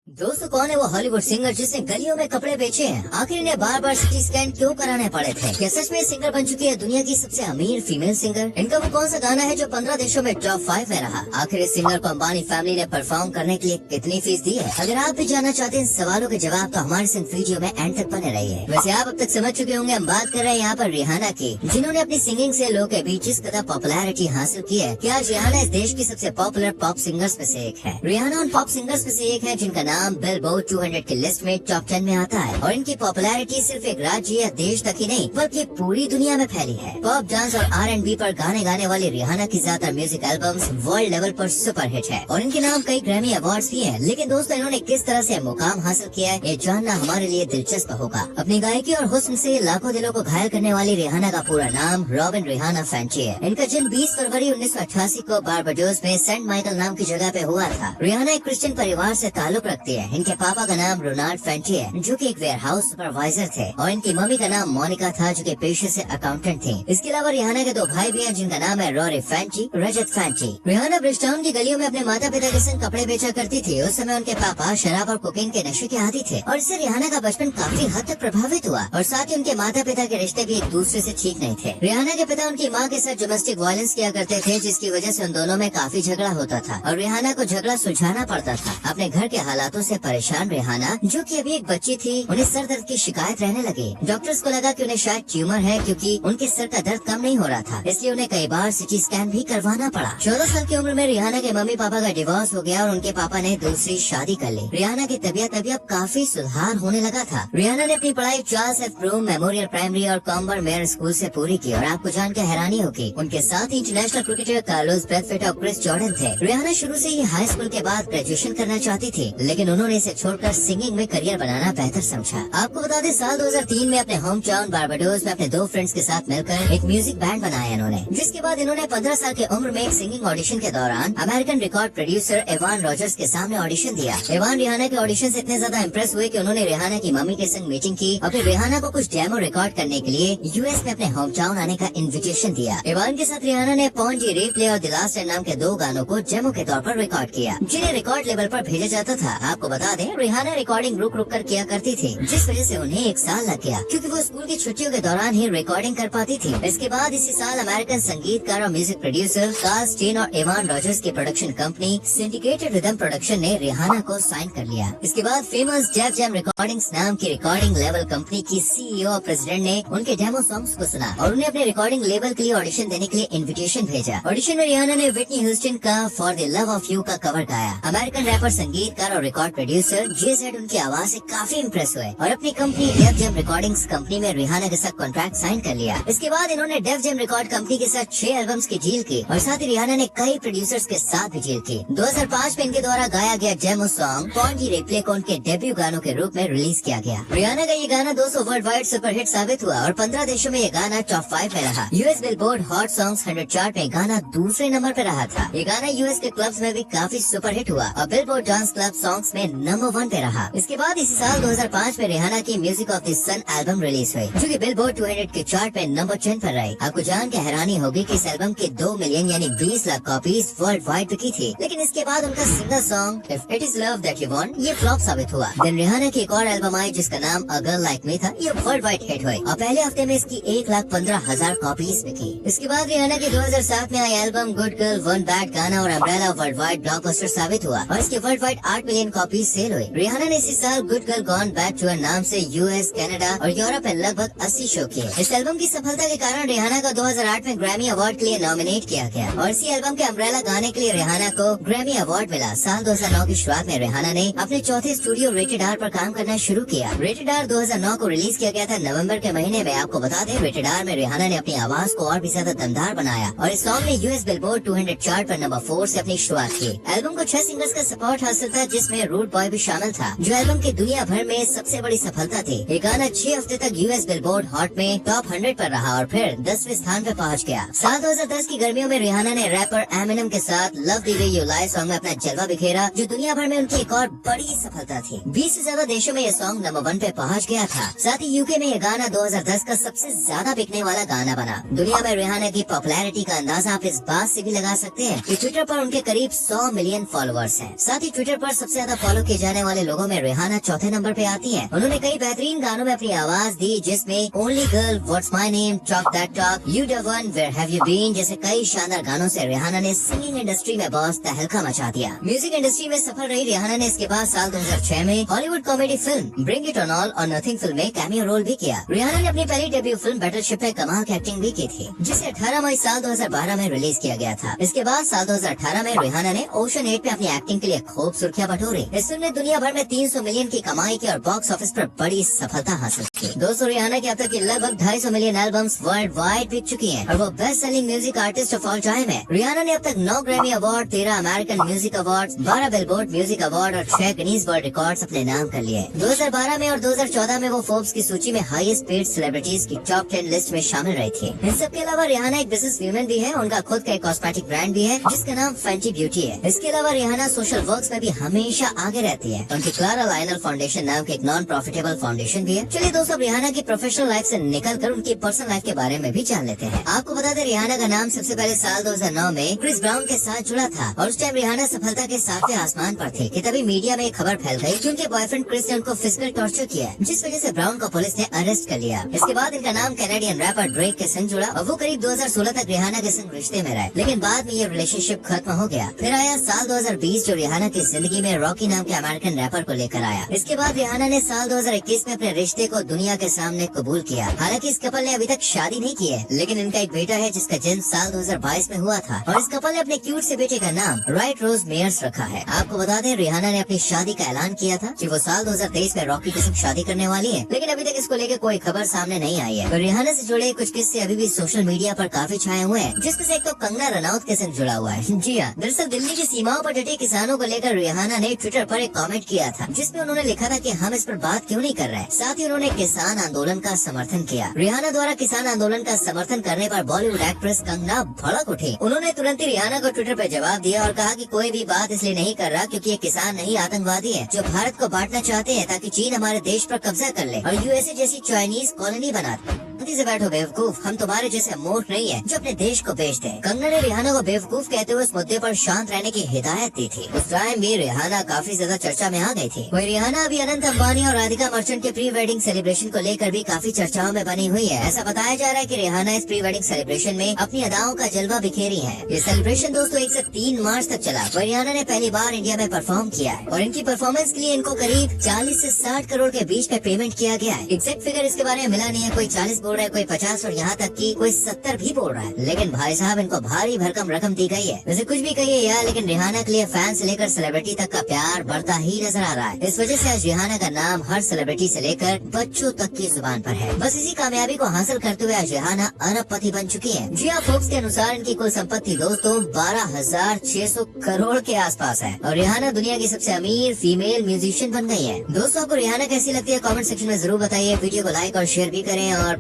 दोस्तों, कौन है वो हॉलीवुड सिंगर जिसने गलियों में कपड़े बेचे हैं? आखिर इन्हें बार बार सिटी स्कैन क्यों कराने पड़े थे? क्या सच में सिंगर बन चुकी है दुनिया की सबसे अमीर फीमेल सिंगर? इनका वो कौन सा गाना है जो 15 देशों में टॉप 5 में रहा? आखिर इस सिंगर को अंबानी फैमिली ने परफॉर्म करने के लिए कितनी फीस दी है? अगर आप भी जानना चाहते हैं इन सवालों के जवाब तो हमारे इस वीडियो में एंड तक बने रहिए। वैसे आप अब तक समझ चुके होंगे, हम बात कर रहे हैं यहाँ पर रिहाना की, जिन्होंने अपनी सिंगिंग से लोगों के बीच इस कदर पॉपुलैरिटी हासिल की है कि आज रिहाना इस देश की सबसे पॉपुलर पॉप सिंगर्स में से एक है। रिहाना उन पॉप सिंगर्स में से एक है जिनका नाम बिलबोर्ड 200 की लिस्ट में टॉप 10 में आता है, और इनकी पॉपुलैरिटी सिर्फ एक राज्य या देश तक ही नहीं बल्कि पूरी दुनिया में फैली है। पॉप, डांस और R&B पर गाने गाने वाली रिहाना की ज्यादातर म्यूजिक एल्बम्स वर्ल्ड लेवल पर सुपर हिट है और इनके नाम कई ग्रैमी अवार्ड्स भी हैं। लेकिन दोस्तों, इन्होंने किस तरह से मुकाम हासिल किया है, ये जानना हमारे लिए दिलचस्प होगा। अपनी गायकी और हुस्न से लाखों दिलों को घायल करने वाली रिहाना का पूरा नाम रॉबिन रिहाना फैंची है। इनका जन्म 20 फरवरी 1988 को बारबाडोस में सेंट माइकल नाम की जगह पे हुआ था। रिहाना एक क्रिश्चियन परिवार से ताल्लुक रखती है। इनके पापा का नाम रोनाल्ड फैंची है, जो कि एक वेयरहाउस सुपरवाइजर थे, और इनकी मम्मी का नाम मोनिका था, जो कि पेशे से अकाउंटेंट थी। इसके अलावा रिहाना के दो भाई भी हैं, जिनका नाम है रोरी फैंची, रजत फैंची। रिहाना ब्रिजटाउन की गलियों में अपने माता पिता के संग कपड़े बेचा करती थी। उस समय उनके पापा शराब और कोकीन के नशे के आदी थे और इससे रिहाना का बचपन काफी हद तक प्रभावित हुआ, और साथ ही उनके माता पिता के रिश्ते भी एक दूसरे से ठीक नहीं थे। रिहाना के पिता उनकी माँ के साथ डोमेस्टिक वायलेंस किया करते थे, जिसकी वजह से उन दोनों में काफी झगड़ा होता था और रिहाना को झगड़ा सुलझाना पड़ता था। अपने घर के हालातों से परेशान रिहाना, जो कि अभी एक बच्ची थी, उन्हें सर दर्द की शिकायत रहने लगी। डॉक्टर्स को लगा कि उन्हें शायद ट्यूमर है, क्योंकि उनके सर का दर्द कम नहीं हो रहा था, इसलिए उन्हें कई बार सिटी स्कैन भी करवाना पड़ा। 14 साल की उम्र में रिहाना के मम्मी पापा का डिवोर्स हो गया और उनके पापा ने दूसरी शादी कर ली। रिहाना की तबीयत अभी अब काफी सुधार होने लगा था। रिहाना ने अपनी पढ़ाई Charles F Broom Memorial Primary और कॉम्बर मेयर स्कूल से पूरी की, और आपको जानकर हैरानी होगी, उनके साथ ही इंटरनेशनल क्रिकेटर कार्लोस ब्रैथवेट और क्रिस जॉर्डन थे। रिहाना शुरू से ही हाई स्कूल के बाद ग्रेजुएशन करना चाहती थी, लेकिन उन्होंने इसे छोड़कर सिंगिंग में करियर बनाना बेहतर समझा। आपको बता दें, साल 2003 में अपने होम टाउन बारबाडोस में अपने दो फ्रेंड्स के साथ मिलकर एक म्यूजिक बैंड बनाया इन्होंने, जिसके बाद इन्होंने 15 साल की उम्र में एक सिंगिंग ऑडिशन के दौरान American record producer Evan Rogers के सामने ऑडिशन दिया। एवान रिहाना के ऑडिशन से इतने ज्यादा इम्प्रेस हुए कि उन्होंने रिहाना की मम्मी के संग मीटिंग की और फिर रिहाना को कुछ डेमो रिकॉर्ड करने के लिए यूएस में अपने होम टाउन आने का इन्विटेशन दिया। एवान के साथ रिहाना ने पॉन्जी रिप्ले और द लास्ट एंड नाम के दो गानों को डेमो के तौर पर रिकॉर्ड किया, जिन्हें रिकॉर्ड लेवल पर भेजा जाता था। आपको बता दें, रिहाना रिकॉर्डिंग रुक रुक कर किया करती थी, जिस वजह से उन्हें एक साल लग गया, क्योंकि वो स्कूल की छुट्टियों के दौरान ही रिकॉर्डिंग कर पाती थी। इसके बाद इसी साल अमेरिकन संगीतकार और म्यूजिक प्रोड्यूसर कार्ल स्टीन और एवान रॉजर्स की production company syndicated rhythm production ने रिहाना को साइन कर लिया। इसके बाद फेमस डेफ जैम रिकॉर्डिंग्स नाम की रिकॉर्डिंग लेवल कंपनी की सीईओ और प्रेसिडेंट ने उनके डेमो सॉन्ग्स को सुना और उन्हें अपने रिकॉर्डिंग लेवल के लिए ऑडिशन देने के लिए इन्विटेशन भेजा। ऑडिशन में रिहाना ने व्हिटनी ह्यूस्टन का for the love of you का कवर गाया। अमेरिकन रैपर, संगीतकार और रिकॉर्ड प्रोड्यूसर जेजेड उनकी आवाज से काफी इम्प्रेस हुए और अपनी company Def Jam recordings company में रिहाना के साथ कॉन्ट्रैक्ट साइन कर लिया। इसके बाद इन्होंने डेफ जैम रिकॉर्ड कंपनी के साथ 6 एल्बम्स की डील की और साथ ही रिहाना ने कई प्रोड्यूसर्स के साथ भी डील की। 2005 में इनके द्वारा गाया गया डेमो सॉन्ग पॉन्जी रिप्ले को उनके डेब्यू गानों के रूप में रिलीज किया गया। रिहाना का ये गाना 200 वर्ल्ड वाइड सुपर हिट साबित हुआ और 15 देशों में ये गाना टॉप 5 में रहा। US billboard hot songs 100 chart में गाना दूसरे नंबर पे रहा था। ये गाना यूएस के क्लब्स में भी काफी सुपर हिट हुआ और बिलबोर्ड डांस क्लब सॉन्ग्स में नंबर 1 पे रहा। इसके बाद इसी साल 2005 में रिहाना की Music of the Sun album release हुई, जो कि बिलबोर्ड 200 के चार्ट में नंबर 10 पर रही। आपको जान के हैरानी होगी कि इस एल्बम की 2 मिलियन यानी 20 लाख कॉपीज वर्ल्ड वाइड बिकी थी, लेकिन इसके बाद उनका single song if it is love that you want ये फ्लॉप साबित हुआ। देन रिहाना की एक और एल्बम आई जिसका नाम अ गर्ल लाइक मी था। ये वर्ल्ड वाइड हिट हुई और पहले हफ्ते में इसकी 1,15,000 कॉपीज बिकी। इसके बाद रिहाना की 2007 में आई album good girl gone bad गाना और अम्ब्रेला वर्ल्ड वाइड ब्लॉकबस्टर साबित हुआ और इसके world wide 8 million copies sale हुई। रिहाना ने इसी साल Good Girl Gone Bad to नाम से यूएस, कनाडा और यूरोप में लगभग 80 शो किए। इस एल्बम की सफलता के कारण रिहाना को 2008 में ग्रैमी अवार्ड के लिए नॉमिनेट किया गया और इसी एल्बम के अम्ब्रेला गाने के लिए रिहाना को ग्रैमी अवार्ड मिला। साल 2009 की शुरुआत में रिहाना ने अपने चौथे स्टूडियो रेटेड आर पर काम करना शुरू किया। रेटेड आर 2009 को रिलीज किया गया था नवंबर के महीने में। आपको बता दें, रेटेड आर में रिहाना ने अपनी आवाज को और भी ज्यादा दमदार बनाया और इस सॉन्ग ने यूएस बिलबोर्ड 200 चार्ट पर नंबर 4 से अपनी शुरुआत की। एल्बम को 6 सिंगर्स का सपोर्ट हासिल था, जिसमें रूट बॉय भी शामिल था, जो एल्बम की दुनिया भर में सबसे बड़ी सफलता थी। ये गाना 6 हफ्ते तक यूएस बिलबोर्ड हॉट में टॉप 100 पर रहा और फिर 10वें स्थान पर पहुंच गया। साल 2010 की गर्मियों में रिहाना ने रैपर एमिनेम के साथ love the way you lie song में अपना जलवा बिखेरा, जो दुनिया भर में उनकी एक और बड़ी सफलता थी। 20 से ज्यादा देशों में ये सॉन्ग नंबर 1 पे पहुंच गया था। साथ ही यूके में ये गाना 2010 का सबसे ज्यादा बिकने वाला गाना बना। दुनिया में रिहाना की पॉपुलैरिटी का अंदाजा आप इस बात से भी लगा सकते हैं कि ट्विटर पर उनके करीब 100 मिलियन फॉलोअर्स हैं। साथ ही ट्विटर पर सबसे ज्यादा फॉलो किए जाने वाले लोगों में रिहाना चौथे नंबर पे आती है। उन्होंने कई बेहतरीन गानों में अपनी आवाज दी, जिसमें Only Girl, What's My Name, Talk That Talk, You the One, Where Have You Been जैसे कई शानदार गानों से रिहाना ने सिंगिंग इंडस्ट्री में बहुत तहलका मचा दिया। म्यूजिक इंडस्ट्री में सफल रही रिहाना ने इसके बाद साल 2006 में Hollywood comedy film bring it on all और नथिंग फिल्म में कैमियो रोल भी किया। रिहाना ने अपनी पहली डेब्यू फिल्म बैटलशिप में कमाल की एक्टिंग भी की थी, जिसे 18 मई साल 2012 में रिलीज किया गया था। इसके बाद साल 2018 में रिहाना ने ओशन 8 में अपनी एक्टिंग के लिए खूब सुर्खियां बटोरी। इस फिल्म ने दुनिया भर में 300 मिलियन की कमाई की और बॉक्स ऑफिस पर बड़ी सफलता हासिल की। दोस्तों, रिहाना की अब तक की लगभग 250 मिलियन एल्बम्स वर्ल्ड वाइड बिक चुकी हैं और वो best selling music artist of all time है। रिहाना ने अब तक 9 Grammy award, 13 American music award, 12 billboard music award और 6 गिनीज वर्ल्ड रिकॉर्ड्स अपने नाम कर लिए। 2012 में और 2014 में वो फोर्ब्स की सूची में हाईएस्ट पेड सेलिब्रिटीज की टॉप 10 लिस्ट में शामिल रही थी। इन सब के अलावा रिहाना एक बिजनेस वूमन भी है। उनका खुद का एक कॉस्मेटिक ब्रांड भी है जिसका नाम फैंटी ब्यूटी है। इसके अलावा रिहाना सोशल वर्क्स में भी हमेशा आगे रहती है। उनकी क्लारा लायनल फाउंडेशन नाम के एक नॉन प्रॉफिटेबल फाउंडेशन भी है। चलिए दोस्तों, रिहाना की प्रोफेशनल लाइफ से निकलकर उनकी पर्सनल लाइफ के बारे में भी जान लेते हैं। आपको बता दें, रिहाना का नाम सबसे पहले साल 2009 में क्रिस ब्राउन के साथ जुड़ा था और उस टाइम रिहाना सफलता के 7वें आसमान पर थे कि तभी मीडिया में एक खबर फैल गई कि उनके बॉयफ्रेंड क्रिस ने उनको फिजिकल टॉर्चर किया, जिस वजह से ब्राउन को पुलिस ने अरेस्ट कर लिया। इसके बाद इनका नाम कैनेडियन रैपर ड्रेक के संग जुड़ा और वो करीब 2016 तक रिहाना के संग रिश्ते में रहे, लेकिन बाद में ये रिलेशनशिप खत्म हो गया। फिर आया साल 2020 जो रिहाना की जिंदगी में रॉकी नाम के अमेरिकन रैपर को लेकर आया। इसके बाद रिहाना ने साल 2021 में अपने रिश्ते को दुनिया के सामने कबूल किया। हालांकि इस कपल ने अभी तक शादी नहीं की है, लेकिन इनका एक बेटा है जिसका जन्म साल 2022 में हुआ था और इस कपल ने अपने क्यूट से बेटे का नाम राइट रोज मेयर्स रखा है। आपको बता दें, रिहाना ने अपनी शादी का ऐलान किया था कि वो साल 2023 में रॉकी के साथ शादी करने वाली है, लेकिन अभी तक इसको लेकर कोई खबर सामने नहीं आई है। तो रिहाना से जुड़े कुछ किस्से अभी भी सोशल मीडिया पर काफी छाए हुए हैं, जिसमें से एक तो कंगना रनौत के संग जुड़ा हुआ है। जी हाँ, दरअसल दिल्ली की सीमाओं पर डटे किसानों को लेकर रिहाना ने ट्विटर पर एक कमेंट किया था, जिसमें उन्होंने लिखा था कि हम इस पर बात क्यों नहीं कर रहे। साथ ही उन्होंने किसान आंदोलन का समर्थन किया। रिहाना द्वारा किसान आंदोलन का समर्थन करने पर बॉलीवुड एक्ट्रेस कंगना भड़क उठी। उन्होंने तुरंत ही रिहाना को ट्विटर पर जवाब दिया और कहा कि कोई भी बात इसलिए नहीं कर रहा क्योंकि ये किसान नहीं आतंकवादी है जो भारत को बांटना चाहते हैं ताकि चीन हमारे देश पर कब्जा कर ले और यूएसए जैसी चाइनीज कॉलोनी बना दे। से बैठो बेवकूफ, हम तुम्हारे जैसे मूर्ख नहीं है जो अपने देश को बेचते हैं। कंगना ने रिहाना को बेवकूफ कहते हुए इस मुद्दे पर शांत रहने की हिदायत दी थी। उस टाइम भी रिहाना काफी ज्यादा चर्चा में आ गई थी। वही रिहाना अभी अनंत अंबानी और राधिका मर्चेंट के प्री वेडिंग सेलिब्रेशन को लेकर भी काफी चर्चाओं में बनी हुई है। ऐसा बताया जा रहा है कि रिहाना इस प्री वेडिंग सेलिब्रेशन में अपनी अदाओं का जलवा बिखेरी है। ये सेलिब्रेशन दोस्तों 1 से 3 मार्च तक चला। वही रिहाना ने पहली बार इंडिया में परफॉर्म किया है और इनकी परफॉर्मेंस के लिए इनको करीब 40 से 60 करोड़ के बीच में पेमेंट किया गया है। एग्जैक्ट फिगर इसके बारे में मिला नहीं है, कोई 40 बोल रहा है, कोई 50 और यहाँ तक कि कोई 70 भी बोल रहा है, लेकिन भाई साहब इनको भारी भरकम रकम दी गई है। वैसे कुछ भी कहिए यार, लेकिन रिहाना के लिए फैन से लेकर सेलिब्रिटी तक का प्यार बढ़ता ही नजर आ रहा है। इस वजह से आज रिहाना का नाम हर सेलिब्रिटी से लेकर बच्चों तक की जुबान पर है। बस इसी कामयाबी को हासिल करते हुए आज रिहाना अरबपति बन चुकी है। जी हाँ, फोर्ब्स के अनुसार इनकी कुल संपत्ति दोस्तों 12,600 करोड़ के आसपास है और रिहाना दुनिया की सबसे अमीर फीमेल म्यूजिशियन बन गई है। दोस्तों, आपको रिहाना कैसी लगती है कमेंट सेक्शन में जरूर बताइए। वीडियो को लाइक और शेयर भी करें और